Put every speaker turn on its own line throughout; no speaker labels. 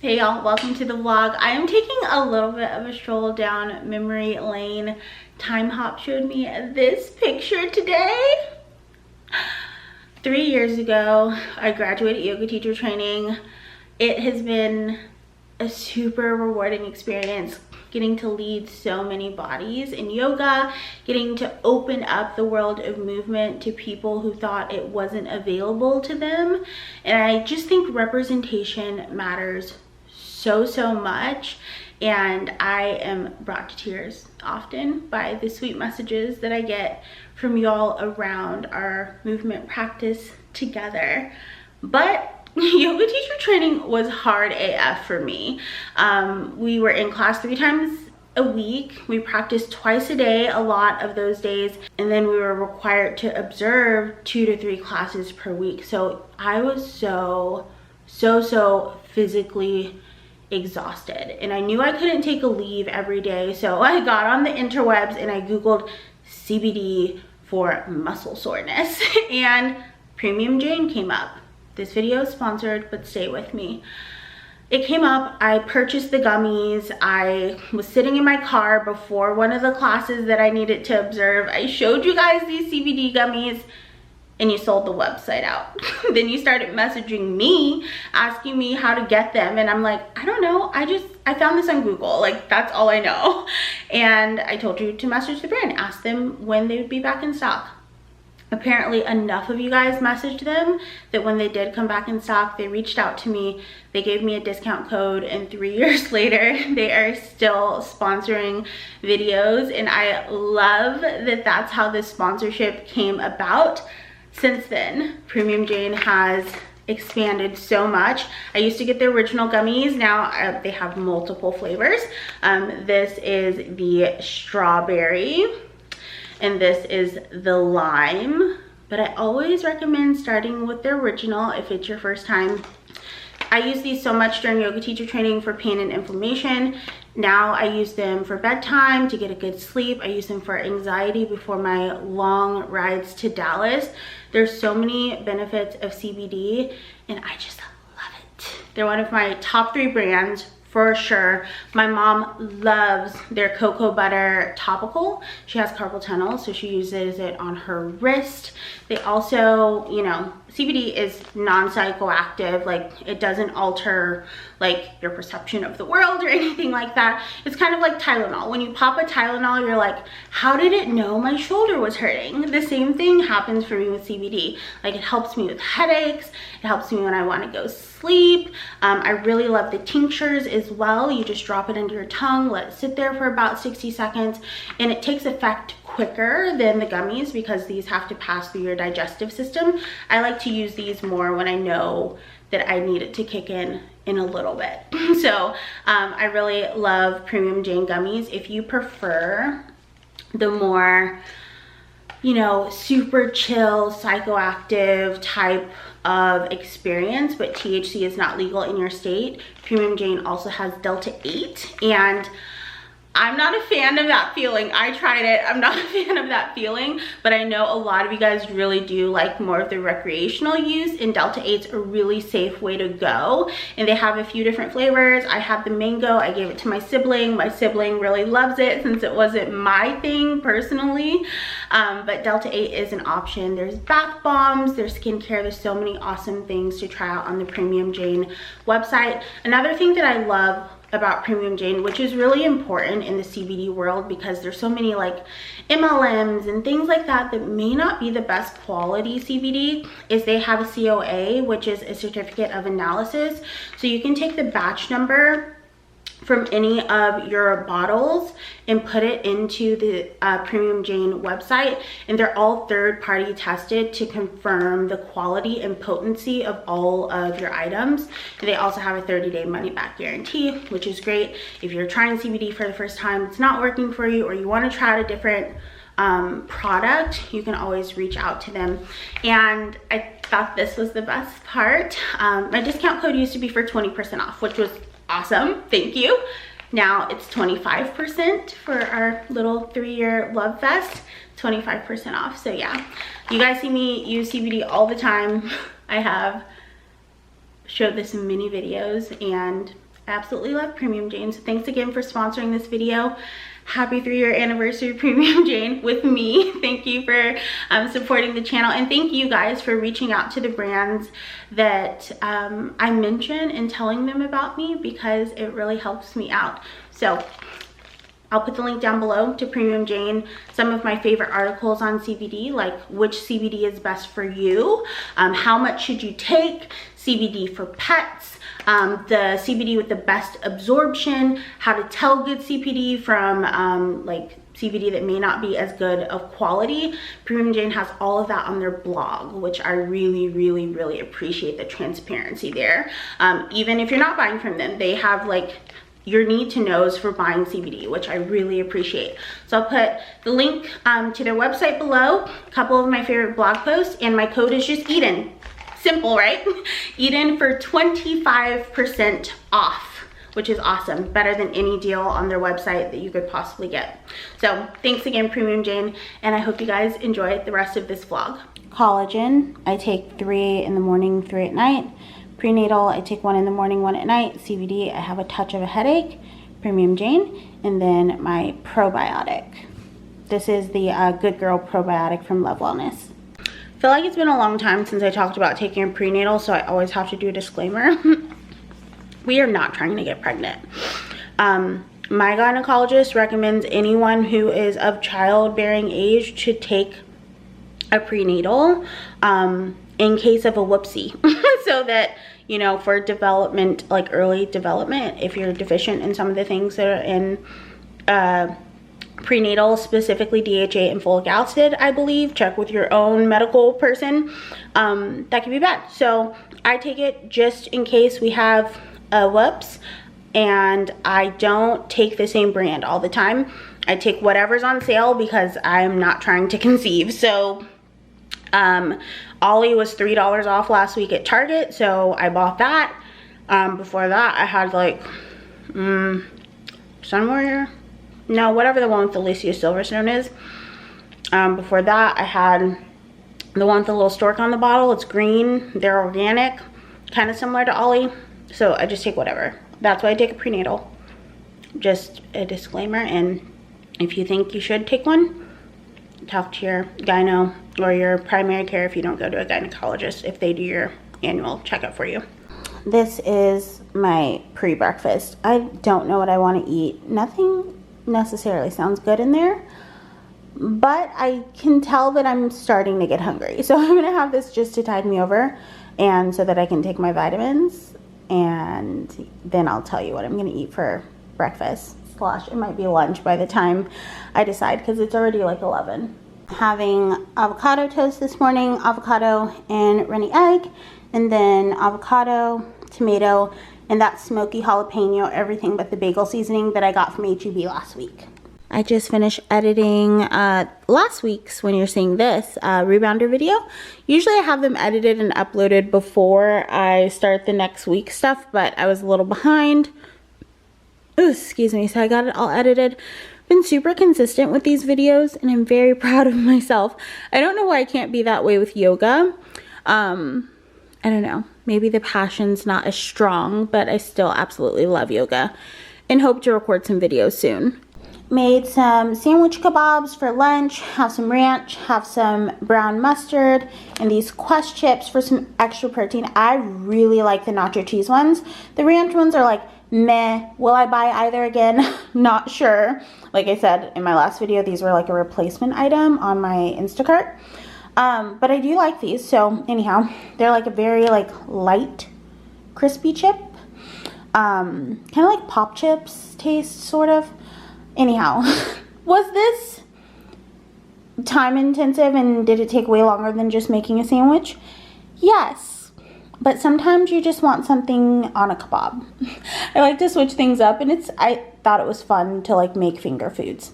Hey y'all, welcome to the vlog. I am taking a little bit of a stroll down memory lane. Time Hop showed me this picture today. 3 years ago, I graduated yoga teacher training. It has been a super rewarding experience getting to lead so many bodies in yoga, getting to open up the world of movement to people who thought it wasn't available to them. And I just think representation matters so much, and I am brought to tears often by the sweet messages that I get from y'all around our movement practice together. But yoga teacher training was hard AF for me. We were in class 3 times a week. We practiced twice a day a lot of those days, and then we were required to observe 2 to 3 classes per week. So I was so physically exhausted, and I knew I couldn't take a leave every day, so I got on the interwebs and I googled CBD for muscle soreness and Premium Jane came up. This video is sponsored, but stay with me. It came up. I purchased the gummies. I was sitting in my car before one of the classes that I needed to observe. I showed you guys these CBD gummies and you sold the website out. Then you started messaging me, asking me how to get them. And I'm like, I don't know. I found this on Google. Like, that's all I know. And I told you to message the brand, ask them when they would be back in stock. Apparently enough of you guys messaged them that when they did come back in stock, they reached out to me, they gave me a discount code, and 3 years later, they are still sponsoring videos. And I love that that's how this sponsorship came about. Since then, Premium Jane has expanded so much. I used to get the original gummies. Now they have multiple flavors. This is the strawberry and this is the lime, but I always recommend starting with the original if it's your first time. I use these so much during yoga teacher training for pain and inflammation. Now I use them for bedtime to get a good sleep. I use them for anxiety before my long rides to Dallas. There's so many benefits of CBD and I just love it. They're one of my top 3 brands for sure. My mom loves their cocoa butter topical. She has carpal tunnel, so she uses it on her wrist. They also, you know, CBD is non-psychoactive. Like, it doesn't alter like your perception of the world or anything like that. It's kind of like Tylenol. When you pop a Tylenol, you're like, how did it know my shoulder was hurting? The same thing happens for me with CBD. Like, it helps me with headaches. It helps me when I want to go sleep. I really love the tinctures as well. You just drop it under your tongue, let it sit there for about 60 seconds, and it takes effect quicker than the gummies because these have to pass through your digestive system. I like to use these more when I know that I need it to kick in a little bit. So I really love Premium Jane gummies. If you prefer the more, you know, super chill, psychoactive type of experience, but THC is not legal in your state, Premium Jane also has Delta 8, and I'm not a fan of that feeling. I tried it. I'm not a fan of that feeling, but I know a lot of you guys really do like more of the recreational use, and Delta 8's a really safe way to go. And they have a few different flavors. I have the mango. I gave it to my sibling. My sibling really loves it since it wasn't my thing personally. But Delta 8 is an option. There's bath bombs, there's skincare. There's so many awesome things to try out on the Premium Jane website. Another thing that I love about Premium Jane, which is really important in the CBD world because there's so many like MLMs and things like that that may not be the best quality CBD, is they have a COA, which is a certificate of analysis. So you can take the batch number from any of your bottles and put it into the Premium Jane website, and they're all third-party tested to confirm the quality and potency of all of your items. And they also have a 30-day money-back guarantee, which is great. If you're trying CBD for the first time, it's not working for you, or you want to try out a different product, you can always reach out to them. And I thought this was the best part. My discount code used to be for 20% off, which was awesome, thank you. Now it's 25% for our little 3-year love fest, 25% off. So yeah, you guys see me use CBD all the time. I have showed this in many videos, and I absolutely love Premium Jane. So thanks again for sponsoring this video. Happy 3-year anniversary Premium Jane with me. Thank you for supporting the channel, and thank you guys for reaching out to the brands that I mention and telling them about me, because it really helps me out. So I'll put the link down below to Premium Jane, some of my favorite articles on CBD, like which CBD is best for you, how much should you take, CBD for pets, the CBD with the best absorption, how to tell good CBD from like CBD that may not be as good of quality. Premium Jane has all of that on their blog, which I really appreciate the transparency there. Even if you're not buying from them, they have like your need to knows for buying CBD, which I really appreciate. So I'll put the link to their website below, a couple of my favorite blog posts, and my code is just Edyn. Simple, right? Edyn for 25% off, which is awesome. Better than any deal on their website that you could possibly get. So thanks again, Premium Jane, and I hope you guys enjoy the rest of this vlog. Collagen, I take 3 in the morning, 3 at night. Prenatal, I take 1 in the morning, 1 at night. CBD, I have a touch of a headache. Premium Jane, and then my probiotic. This is the Good Girl probiotic from Love Wellness. I feel like it's been a long time since I talked about taking a prenatal, so I always have to do a disclaimer. We are not trying to get pregnant. My gynecologist recommends anyone who is of childbearing age to take a prenatal in case of a whoopsie. So that, you know, for development, like early development, if you're deficient in some of the things that are in prenatal, specifically DHA and folic acid, I believe, check with your own medical person, that can be bad. So I take it just in case we have a whoops, and I don't take the same brand all the time. I take whatever's on sale because I'm not trying to conceive. So Ollie was $3 off last week at Target, so I bought that. Before that, I had like Sun Warrior, no, whatever the one with Alicia Silverstone is. Before that, I had the one with the little stork on the bottle. It's green, they're organic, kind of similar to Ollie. So I just take whatever. That's why I take a prenatal. Just a disclaimer, and if you think you should take one, talk to your gyno or your primary care if you don't go to a gynecologist, if they do your annual checkup for you. This is my pre-breakfast. I don't know what I want to eat. Nothing necessarily sounds good in there, but I can tell that I'm starting to get hungry. So I'm going to have this just to tide me over, and so that I can take my vitamins, and then I'll tell you what I'm going to eat for breakfast. It might be lunch by the time I decide, because it's already like 11. Having avocado toast this morning, avocado and runny egg, and then avocado, tomato, and that smoky jalapeno, everything but the bagel seasoning that I got from HEB last week. I just finished editing last week's, when you're seeing this, rebounder video. Usually I have them edited and uploaded before I start the next week's stuff, but I was a little behind. Ooh, excuse me, so I got it all edited. Been super consistent with these videos, and I'm very proud of myself. I don't know why I can't be that way with yoga. I don't know, maybe the passion's not as strong, but I still absolutely love yoga and hope to record some videos soon. Made some sandwich kebabs for lunch, have some ranch, have some brown mustard, and these Quest chips for some extra protein. I really like the nacho cheese ones. The ranch ones are like meh. Will I buy either again? Not sure. Like I said in my last video, these were like a replacement item on my Instacart. But I do like these. So anyhow, they're like a very like light, crispy chip. Kind of like pop chips taste, sort of. Anyhow, was this time intensive, and did it take way longer than just making a sandwich? Yes. But sometimes you just want something on a kebab. I like to switch things up, and I thought it was fun to like make finger foods.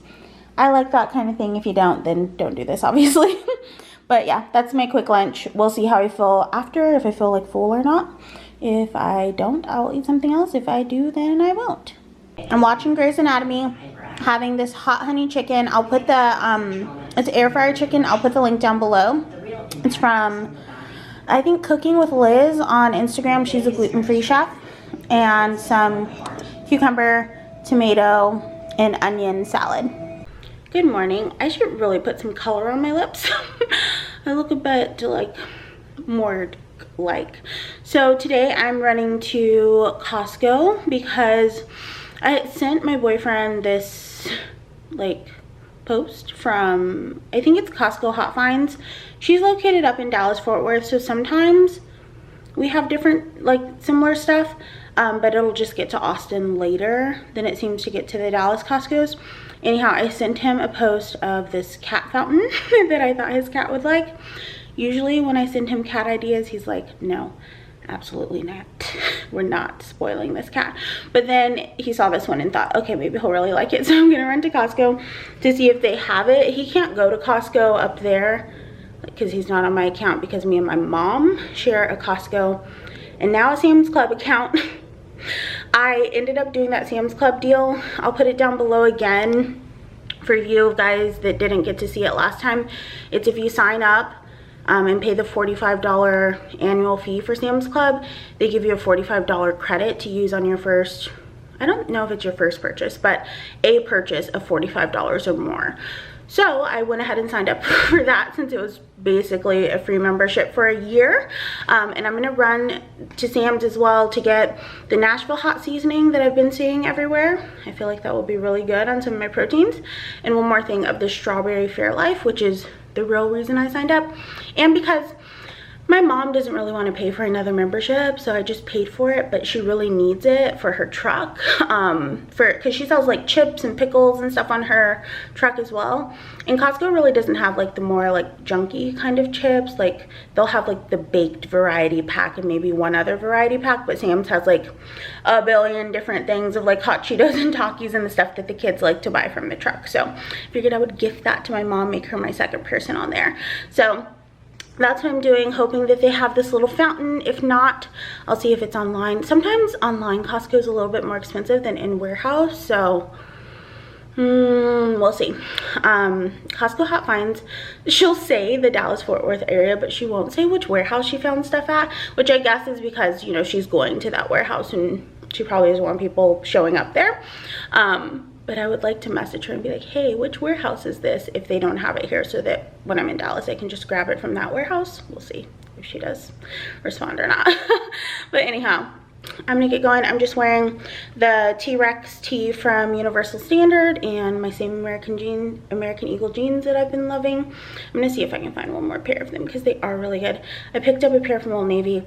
I like that kind of thing. If you don't, then don't do this, obviously. But yeah, that's my quick lunch. We'll see how I feel after, if I feel like full or not. If I don't, I'll eat something else. If I do, then I won't. I'm watching Grey's Anatomy, having this hot honey chicken. I'll put the, it's air fryer chicken. I'll put the link down below. It's from, I think, Cooking with Liz on Instagram. She's a gluten-free chef. And some cucumber, tomato, and onion salad. Good morning. I should really put some color on my lips. I look a bit like more like. So today I'm running to Costco because I sent my boyfriend this like post from, I think it's Costco Hot Finds. She's located up in Dallas Fort Worth, so sometimes we have different like similar stuff, but it'll just get to Austin later than it seems to get to the Dallas Costco's. Anyhow, I sent him a post of this cat fountain that I thought his cat would like. Usually when I send him cat ideas, he's like, no, absolutely not. We're not spoiling this cat. But then he saw this one and thought, okay, maybe he'll really like it. So I'm gonna run to Costco to see if they have it. He can't go to Costco up there because he's not on my account, because me and my mom share a Costco and now a Sam's Club account. I ended up doing that Sam's Club deal. I'll put it down below again for you guys that didn't get to see it last time. It's if you sign up and pay the $45 annual fee for Sam's Club, they give you a $45 credit to use on your first, I don't know if it's your first purchase, but a purchase of $45 or more. So I went ahead and signed up for that since it was basically a free membership for a year. And I'm gonna run to Sam's as well to get the Nashville hot seasoning that I've been seeing everywhere. I feel like that will be really good on some of my proteins. And one more thing of the strawberry Fairlife, which is the real reason I signed up. And because my mom doesn't really want to pay for another membership, so I just paid for it, but she really needs it for her truck, because she sells like chips and pickles and stuff on her truck as well. And Costco really doesn't have like the more like junky kind of chips. Like they'll have like the baked variety pack and maybe one other variety pack, but Sam's has like a billion different things of like hot Cheetos and Takis and the stuff that the kids like to buy from the truck. So I figured I would gift that to my mom, make her my second person on there. So that's what I'm doing, hoping that they have this little fountain. If not, I'll see if it's online. Sometimes online Costco is a little bit more expensive than in warehouse, so we'll see. Costco Hot Finds, she'll say the Dallas Fort Worth area, but she won't say which warehouse she found stuff at, which I guess is because, you know, she's going to that warehouse and she probably doesn't want people showing up there. But I would like to message her and be like, hey, which warehouse is this, if they don't have it here, so that when I'm in Dallas, I can just grab it from that warehouse. We'll see if she does respond or not. But anyhow, I'm gonna get going. I'm just wearing the T-Rex tee from Universal Standard and my same American Eagle jeans that I've been loving. I'm gonna see if I can find one more pair of them because they are really good. I picked up a pair from Old Navy.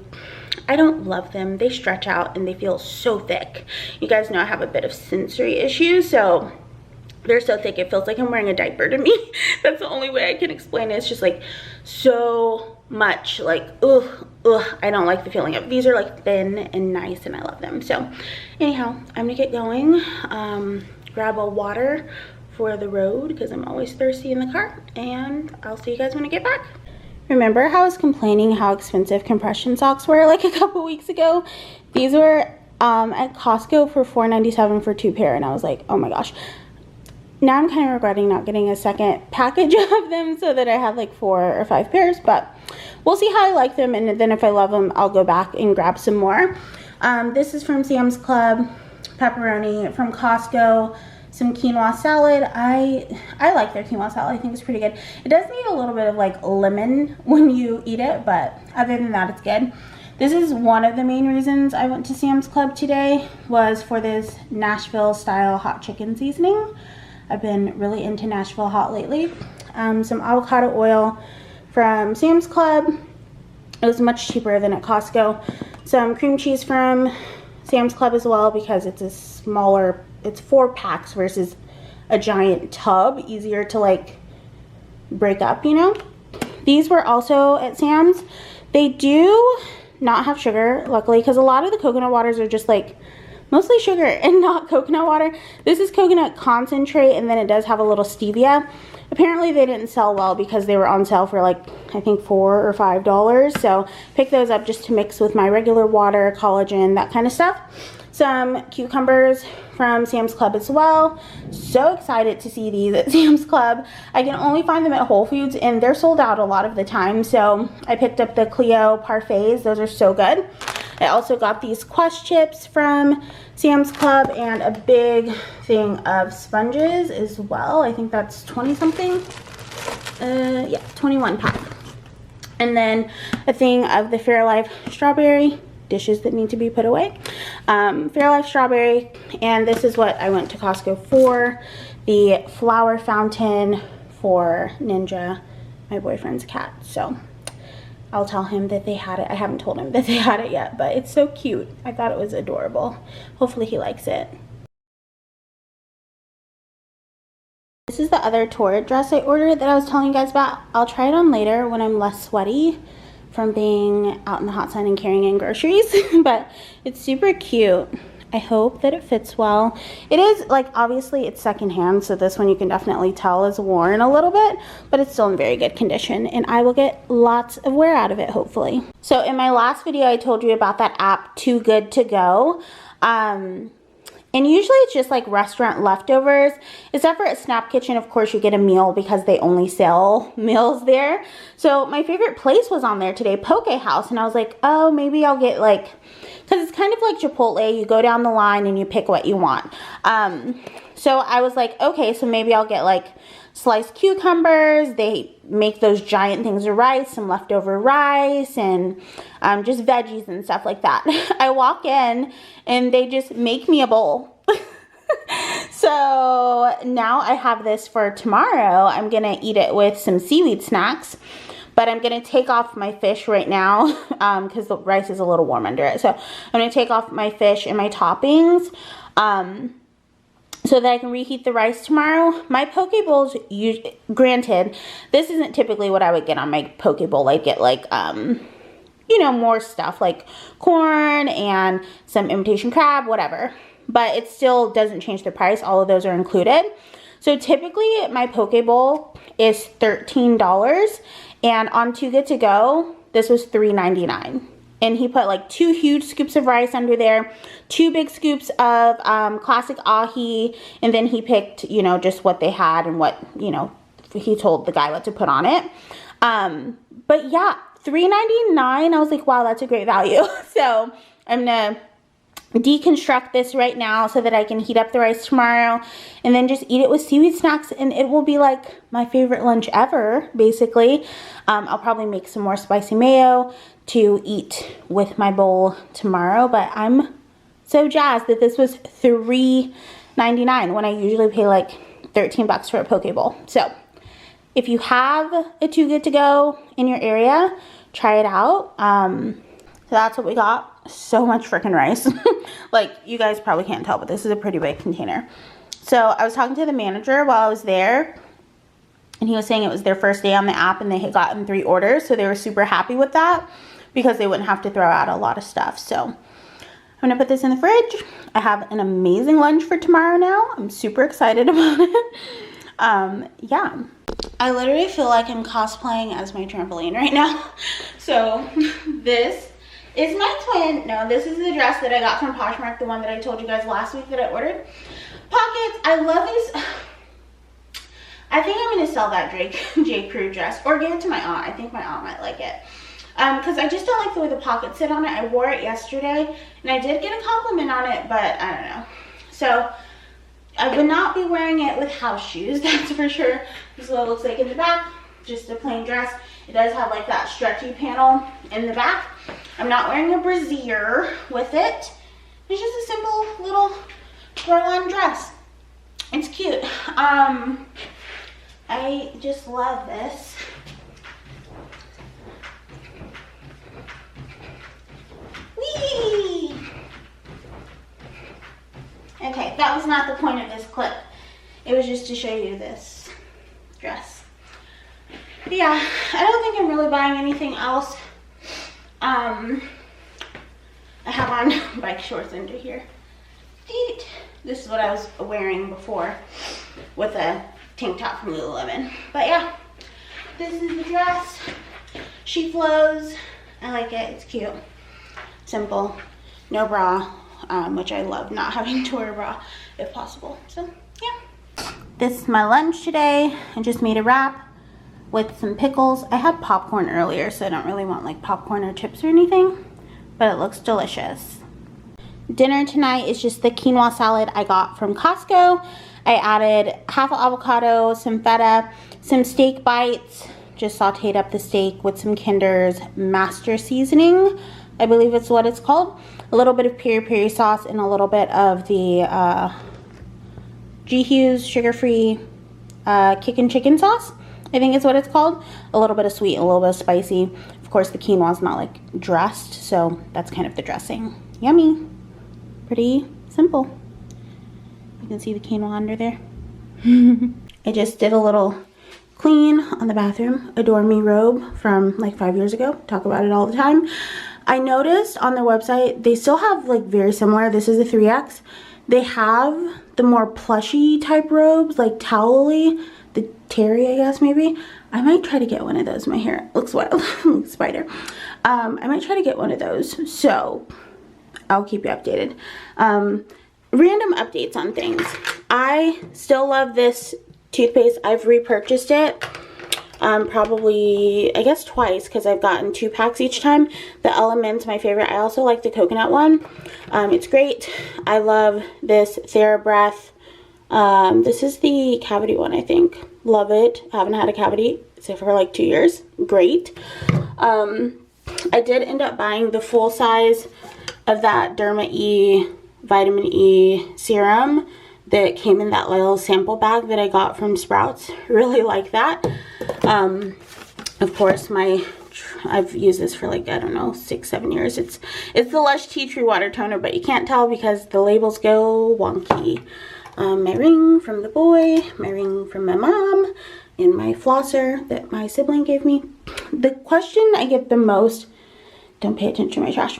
I don't love them. They stretch out and they feel so thick. You guys know I have a bit of sensory issues, so they're so thick it feels like I'm wearing a diaper to me. That's the only way I can explain it. It's just like so much like ugh, I don't like the feeling of. These are like thin and nice and I love them. So anyhow, I'm gonna get going, grab a water for the road because I'm always thirsty in the car, and I'll see you guys when I get back. Remember how I was complaining how expensive compression socks were like a couple weeks ago? These were at Costco for $4.97 for 2 pair, and I was like, oh my gosh. Now I'm kind of regretting not getting a second package of them so that I have like 4 or 5 pairs, but we'll see how I like them, and then if I love them, I'll go back and grab some more. This is from Sam's Club, pepperoni from Costco, some quinoa salad. I like their quinoa salad. I think it's pretty good. It does need a little bit of like lemon when you eat it, but other than that, it's good. This is one of the main reasons I went to Sam's Club today, was for this Nashville style hot chicken seasoning. I've been really into Nashville hot lately. Some avocado oil from Sam's Club. It was much cheaper than at Costco. Some cream cheese from Sam's Club as well, because it's a smaller, it's 4 packs versus a giant tub, easier to like break up, you know. These were also at Sam's. They do not have sugar, luckily, because a lot of the coconut waters are just like mostly sugar and not coconut water. This is coconut concentrate, and then it does have a little stevia. Apparently they didn't sell well because they were on sale for like I think $4 or $5, so pick those up just to mix with my regular water, collagen, that kind of stuff. Some cucumbers from Sam's Club as well. So excited to see these at Sam's Club. I can only find them at Whole Foods and they're sold out a lot of the time, so I picked up the Clio parfaits. Those are so good. I also got these Quest chips from Sam's Club and a big thing of sponges as well. I think that's 20 something. Yeah, 21 pack. And then a thing of the Fairlife strawberry dishes that need to be put away. Fairlife strawberry, and this is what I went to Costco for. The flower fountain for Ninja, my boyfriend's cat. So I'll tell him that they had it. I haven't told him that they had it yet, but it's so cute. I thought it was adorable. Hopefully he likes it. This is the other tour dress I ordered that I was telling you guys about. I'll try it on later when I'm less sweaty from being out in the hot sun and carrying in groceries. But it's super cute. I hope that it fits well. It is, like, obviously it's secondhand, so this one you can definitely tell is worn a little bit, but it's still in very good condition, and I will get lots of wear out of it, hopefully. So in my last video, I told you about that app, Too Good To Go. And usually it's just like restaurant leftovers, except for at Snap Kitchen, of course, you get a meal because they only sell meals there. So my favorite place was on there today, Poke House, and I was like, oh, maybe I'll get like, because it's kind of like Chipotle, you go down the line and you pick what you want. So I was like, okay, so maybe I'll get like sliced cucumbers. They make those giant things of rice, some leftover rice, and just veggies and stuff like that. I walk in and they just make me a bowl. So now I have this for tomorrow. I'm gonna eat it with some seaweed snacks, but I'm gonna take off my fish right now because the rice is a little warm under it. So I'm gonna take off my fish and my toppings so that I can reheat the rice tomorrow. My poke bowls, granted, this isn't typically what I would get on my poke bowl. I'd get like, you know, more stuff like corn and some imitation crab, whatever. But it still doesn't change the price. All of those are included. So typically my poke bowl is $13, and on Too Good To Go, this was $3.99. And he put like 2 huge scoops of rice under there, 2 big scoops of classic ahi, and then he picked, you know, just what they had and what, you know, he told the guy what to put on it. But yeah, $3.99, I was like, wow, that's a great value. So I'm gonna deconstruct this right now so that I can heat up the rice tomorrow and then just eat it with seaweed snacks, and it will be like my favorite lunch ever, basically. I'll probably make some more spicy mayo to eat with my bowl tomorrow, but I'm so jazzed that this was $3.99 when I usually pay like 13 bucks for a poke bowl. So if you have a Too Good To Go in your area, try it out. So that's what we got. So much freaking rice. Like, you guys probably can't tell, but this is a pretty big container. So I was talking to the manager while I was there, and he was saying it was their first day on the app and they had gotten 3 orders, so they were super happy with that because they wouldn't have to throw out a lot of stuff. So I'm gonna put this in the fridge. I have an amazing lunch for tomorrow now. I'm super excited about it. Yeah, I literally feel like I'm cosplaying as my trampoline right now. So this is my twin. No, this is the dress that I got from Poshmark, the one that I told you guys last week that I ordered. Pockets, I love these. I think I'm going to sell that J. Crew dress or give it to my aunt. I think my aunt might like it. Because I just don't like the way the pockets sit on it. I wore it yesterday and I did get a compliment on it, but I don't know. So I would not be wearing it with house shoes, that's for sure. This is what it looks like in the back. Just a plain dress. It does have like that stretchy panel in the back. I'm not wearing a brassiere with it. It's just a simple little throw-on dress. It's cute. I just love this. Whee! Okay, that was not the point of this clip. It was just to show you this dress. But yeah, I don't think I'm really buying anything else. I have on bike shorts under here. This is what I was wearing before with a tank top from Lululemon. But yeah, this is the dress. She flows. I like it. It's cute. Simple. No bra, which I love not having to wear a bra if possible. So yeah. This is my lunch today. I just made a wrap with some pickles. I had popcorn earlier, so I don't really want like popcorn or chips or anything. but it looks delicious. Dinner tonight is just the quinoa salad I got from Costco. I added half an avocado, some feta, some steak bites, just sauteed up the steak with some Kinder's Master Seasoning, I believe it's what it's called. A little bit of peri peri sauce and a little bit of the G-Hughes sugar-free kickin' chicken sauce, I think is what it's called. A little bit of sweet, a little bit of spicy. Of course, the quinoa is not like dressed, so that's kind of the dressing. Yummy. Pretty simple. You can see the quinoa under there. I just did a little clean on the bathroom. Adore Me robe from like 5 years ago. Talk about it all the time. I noticed on their website, they still have like very similar. This is a 3X. They have the more plushy type robes, like towel-y. The terry, I guess, maybe. I might try to get one of those. My hair looks wild. Like a spider. I might try to get one of those. So I'll keep you updated. Random updates on things. I still love this toothpaste. I've repurchased it probably, I guess, twice, because I've gotten 2 packs each time. The Element's my favorite. I also like the coconut one. It's great. I love this TheraBreath. This is the cavity one, I think. Love it. I haven't had a cavity except for like 2 years. Great. I did end up buying the full size of that Derma E vitamin E serum that came in that little sample bag that I got from Sprouts. Really like that. Of course, I've used this for like, I don't know, 6-7 years. It's the Lush Tea Tree Water Toner, but you can't tell because the labels go wonky. My ring from the boy, my ring from my mom, and my flosser that my sibling gave me. The question I get the most, don't pay attention to my trash,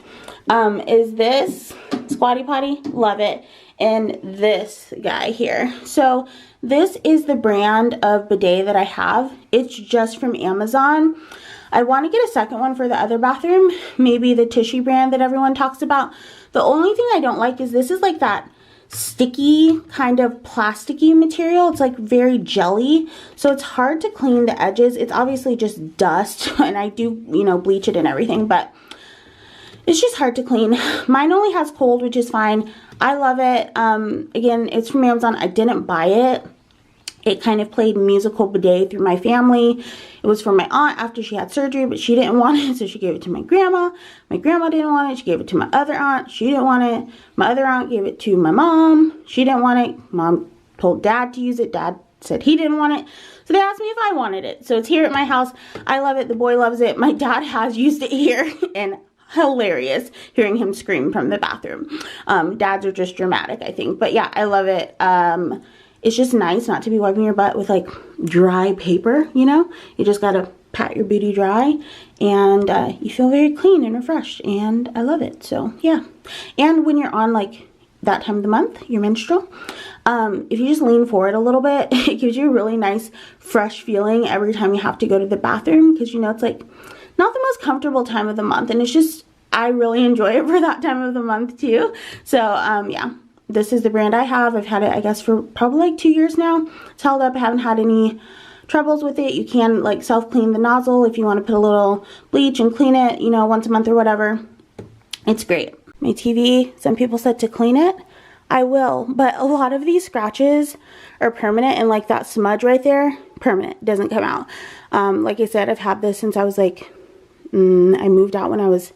is this Squatty Potty. Love it. And this guy here. So this is the brand of bidet that I have. It's just from Amazon. I want to get a second one for the other bathroom. Maybe the Tushy brand that everyone talks about. The only thing I don't like is this is like that sticky kind of plasticky material. It's like very jelly, so it's hard to clean the edges. It's obviously just dust, and I do, you know, bleach it and everything, but it's just hard to clean. Mine only has cold, which is fine. I love it. Again, it's from Amazon. I didn't buy it. It kind of played musical bidet through my family. It was for my aunt after she had surgery, but she didn't want it, so she gave it to my grandma. My grandma didn't want it. She gave it to my other aunt. She didn't want it. My other aunt gave it to my mom. She didn't want it. Mom told Dad to use it. Dad said he didn't want it. So they asked me if I wanted it. So it's here at my house. I love it. The boy loves it. My dad has used it here, and hilarious hearing him scream from the bathroom. Dads are just dramatic, I think. But yeah, I love it. It's just nice not to be wiping your butt with like dry paper, you know? You just gotta pat your booty dry, and you feel very clean and refreshed, and I love it. So yeah. And when you're on like that time of the month, your menstrual, if you just lean forward a little bit, it gives you a really nice fresh feeling every time you have to go to the bathroom, because you know it's like not the most comfortable time of the month, and it's just, I really enjoy it for that time of the month too. So yeah, this is the brand I have. I've had it, I guess, for probably like 2 years now. It's held up. I haven't had any troubles with it. You can like self-clean the nozzle if you want to put a little bleach and clean it, you know, once a month or whatever. It's great. My TV, some people said to clean it. I will, but a lot of these scratches are permanent, and like that smudge right there, permanent, doesn't come out. Like I said, I've had this since I was like, I moved out when I was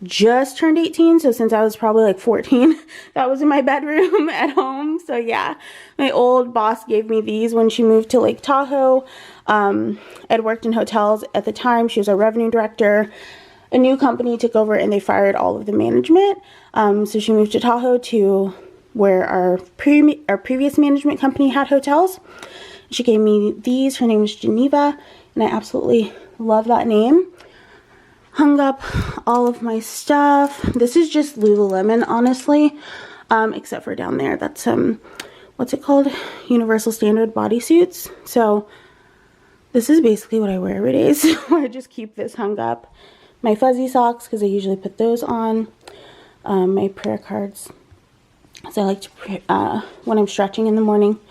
just turned 18, so since I was probably like 14, that was in my bedroom at home. So yeah, my old boss gave me these when she moved to Lake Tahoe. I'd worked in hotels at the time. She was our revenue director. A new company took over and they fired all of the management. So she moved to Tahoe, to where our previous management company had hotels. She gave me these. Her name is Geneva, and I absolutely love that name. Hung up all of my stuff. This is just Lululemon, honestly, except for down there. That's what's it called? Universal Standard bodysuits. So this is basically what I wear every day. So I just keep this hung up. My fuzzy socks, because I usually put those on. My prayer cards. So I like to, when I'm stretching in the morning,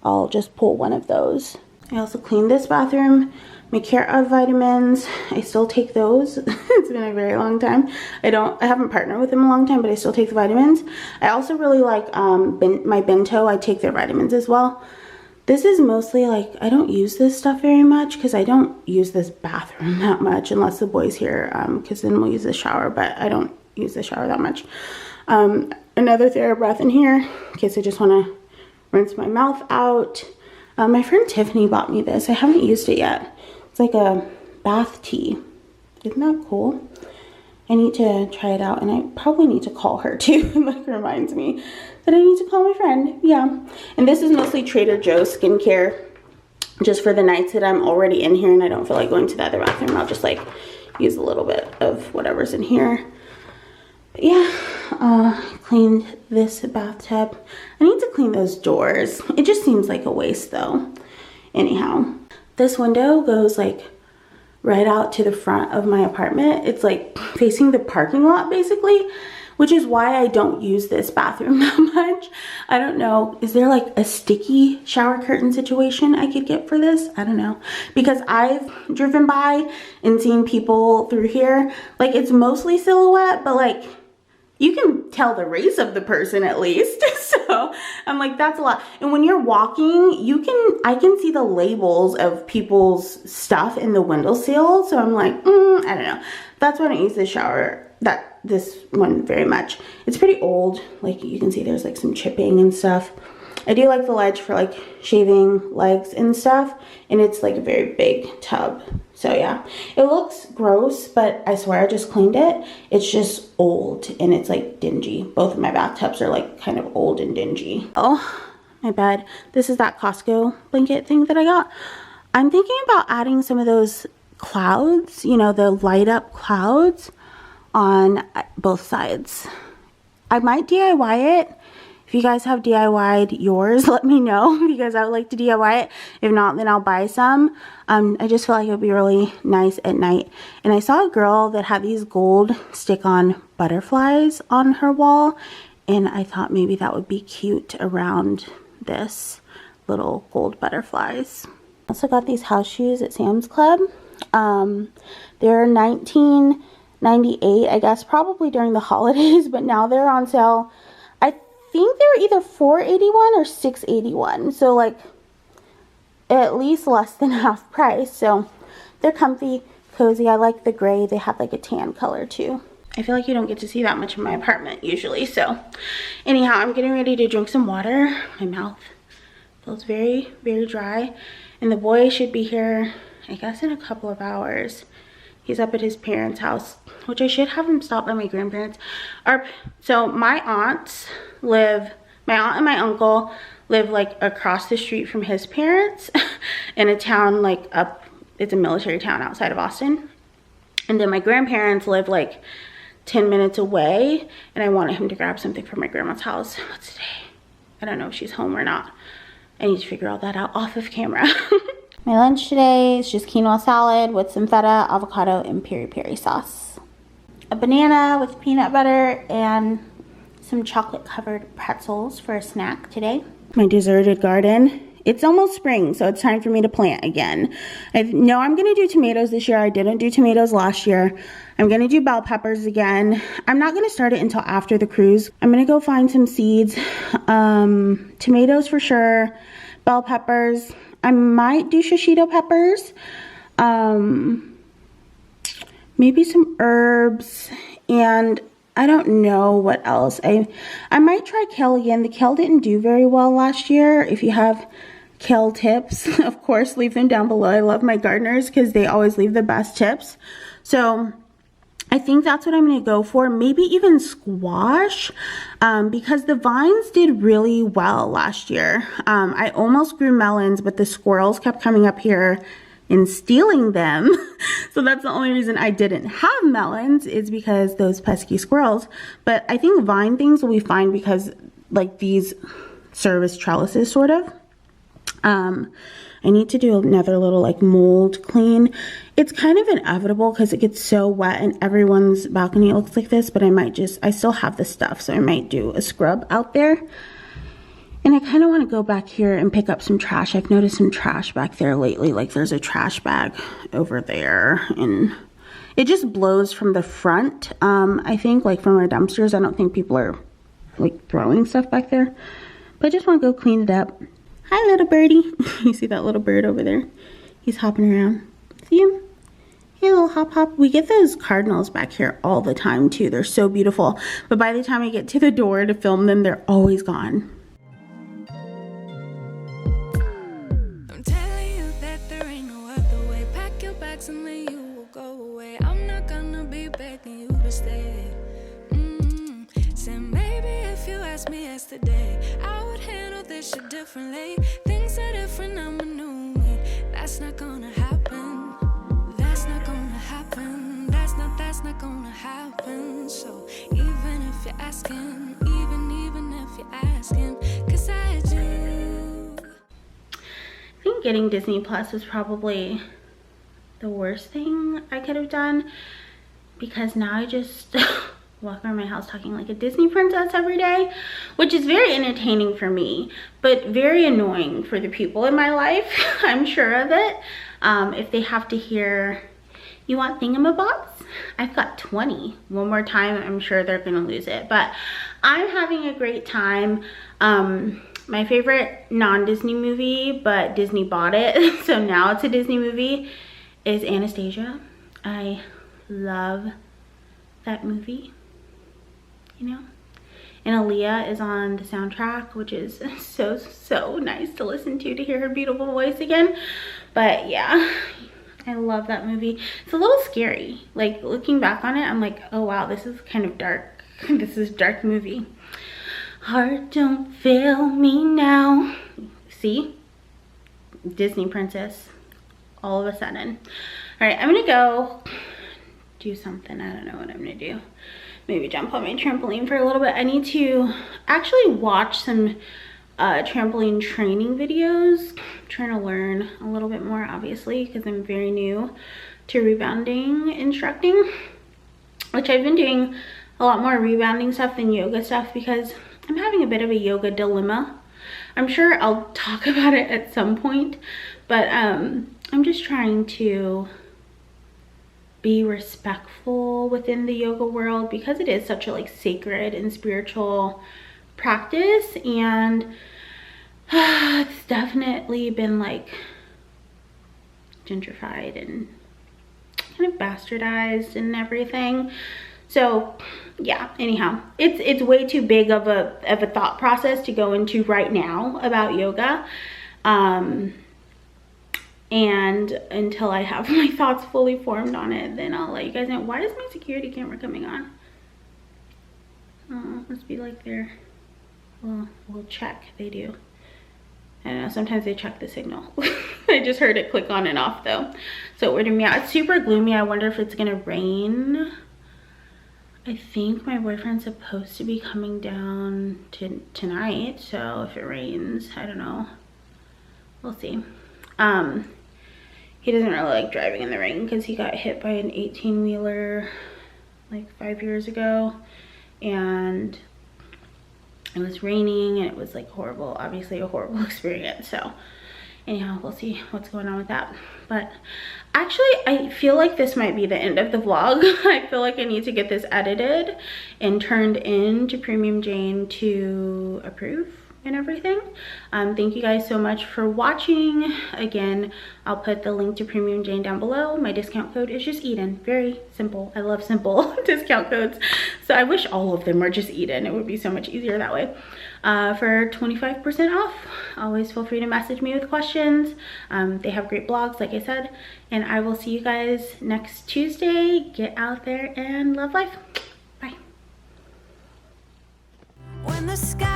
I'll just pull one of those. I also cleaned this bathroom My Care of vitamins, I still take those. It's been a very long time. I haven't partnered with them a long time, but I still take the vitamins. I also really like my Bento. I take their vitamins as well. This is mostly like, I don't use this stuff very much because I don't use this bathroom that much unless the boy's here, because then we'll use the shower, but I don't use the shower that much. Another TheraBreath in here in case I just want to rinse my mouth out. My friend Tiffany bought me this. I haven't used it yet. It's like a bath tea. Isn't that cool? I need to try it out, and I probably need to call her too. It like reminds me that I need to call my friend. Yeah. And this is mostly Trader Joe's skincare, just for the nights that I'm already in here and I don't feel like going to the other bathroom. I'll just like use a little bit of whatever's in here. But yeah, cleaned this bathtub. I need to clean those doors. It just seems like a waste though. Anyhow, this window goes like right out to the front of my apartment. It's like facing the parking lot basically, which is why I don't use this bathroom that much. I don't know, is there like a sticky shower curtain situation I could get for this? I don't know, because I've driven by and seen people through here, like it's mostly silhouette, but like you can tell the race of the person at least. So I'm like, that's a lot. And when you're walking, I can see the labels of people's stuff in the windowsill. So I'm like, I don't know. That's why I don't use this one very much. It's pretty old. Like you can see there's like some chipping and stuff. I do like the ledge for like shaving legs and stuff. And it's like a very big tub. So yeah, it looks gross, but I swear I just cleaned it. It's just old and it's like dingy. Both of my bathtubs are like kind of old and dingy. Oh, my bed. This is that Costco blanket thing that I got. I'm thinking about adding some of those clouds, you know, the light up clouds on both sides. I might DIY it. If you guys have DIY'd yours, let me know, because I would like to DIY it. If not, then I'll buy some. I just feel like it would be really nice at night. And I saw a girl that had these gold stick-on butterflies on her wall, and I thought maybe that would be cute around this, little gold butterflies. Also got these house shoes at Sam's Club. They're $19.98, I guess, probably during the holidays, but now they're on sale. I think they were either $4.81 or $6.81, so like at least less than half price. So they're comfy, cozy. I like the gray. They have like a tan color too. I feel like you don't get to see that much in my apartment usually. So anyhow, I'm getting ready to drink some water. My mouth feels very, very dry, and the boy should be here, I guess, in a couple of hours. He's up at his parents' house, which I should have him stop by my grandparents. So my aunts live, my aunt and my uncle live like across the street from his parents in a town like up, it's a military town outside of Austin. And then my grandparents live like 10 minutes away, and I wanted him to grab something from my grandma's house. What's today? I don't know if she's home or not. I need to figure all that out off of camera. My lunch today is just quinoa salad with some feta, avocado, and peri-peri sauce. A banana with peanut butter and some chocolate covered pretzels for a snack today. My deserted garden. It's almost spring, so it's time for me to plant again. I know I'm gonna do tomatoes this year. I didn't do tomatoes last year. I'm gonna do bell peppers again. I'm not gonna start it until after the cruise. I'm gonna go find some seeds. Tomatoes for sure. Bell peppers. I might do shishito peppers. Maybe some herbs, and I don't know what else. I might try kale again. The kale didn't do very well last year. If you have kale tips, of course, leave them down below. I love my gardeners because they always leave the best tips. So I think that's what I'm going to go for. Maybe even squash, because the vines did really well last year. I almost grew melons, but the squirrels kept coming up here and stealing them. So that's the only reason I didn't have melons, is because those pesky squirrels. But I think vine things will be fine because like these serve as trellises sort of. I need to do another little like mold clean. It's kind of inevitable because it gets so wet and everyone's balcony looks like this, but I still have the stuff, so I might do a scrub out there. And I kind of want to go back here and pick up some trash. I've noticed some trash back there lately. Like there's a trash bag over there, and it just blows from the front. I think like from our dumpsters. I don't think people are like throwing stuff back there, but I just want to go clean it up. Hi, little birdie. You see that little bird over there? He's hopping around. See him? Hey, little hop hop. We get those cardinals back here all the time too. They're so beautiful. But by the time I get to the door to film them, they're always gone.
I'm telling you that there ain't no other way. Pack your bags and then you will go away. I'm not gonna be begging you to stay. Said maybe if you asked me yesterday, I would handle this shit differently. Things are different, I'm a new me. That's not gonna happen. That's not gonna happen. That's not gonna happen. So even if you're asking, even if you're asking, 'cause I do.
I think getting Disney Plus was probably the worst thing I could have done, because now I just walk around my house talking like a Disney princess every day, which is very entertaining for me, but very annoying for the people in my life. I'm sure of it. If they have to hear, you want thingamabobs? I've got 20. One more time, I'm sure they're gonna lose it, but I'm having a great time. My favorite non-Disney movie, but Disney bought it, so now it's a Disney movie, is Anastasia. I love that movie. You know, and Aaliyah is on the soundtrack, which is so nice to listen to hear her beautiful voice again. But yeah, I love that movie. It's a little scary, like looking back on it, I'm like, oh wow, this is kind of dark. This is a dark movie. Heart don't fail me now. See, Disney princess all of a sudden. All right, I'm gonna go do something. I don't know what I'm gonna do. Maybe jump on my trampoline for a little bit. I need to actually watch some trampoline training videos. I'm trying to learn a little bit more, obviously, because I'm very new to rebounding instructing, which I've been doing a lot more rebounding stuff than yoga stuff because I'm having a bit of a yoga dilemma. I'm sure I'll talk about it at some point, but I'm just trying to be respectful within the yoga world because it is such a like sacred and spiritual practice, and it's definitely been like gentrified and kind of bastardized and everything. So yeah, anyhow, it's way too big of a thought process to go into right now about yoga. And until I have my thoughts fully formed on it, then I'll let you guys know. Why is my security camera coming on? Oh, must be like their, well, we'll check. They do. I don't know, sometimes they check the signal. I just heard it click on and off though. So it weirded me out. It's super gloomy. I wonder if it's gonna rain. I think my boyfriend's supposed to be coming down tonight. So if it rains, I don't know. We'll see. He doesn't really like driving in the rain because he got hit by an 18-wheeler like 5 years ago, and it was raining and it was like horrible, obviously a horrible experience. So anyhow, we'll see what's going on with that. But actually, I feel like this might be the end of the vlog. I feel like I need to get this edited and turned in to Premium Jane to approve and everything. Thank you guys so much for watching. Again, I'll put the link to Premium Jane down below. My discount code is just Edyn. Very simple. I love simple discount codes. So I wish all of them were just Edyn. It would be so much easier that way. For 25% off. Always feel free to message me with questions. They have great blogs, like I said. And I will see you guys next Tuesday. Get out there and love life. Bye.
When the sky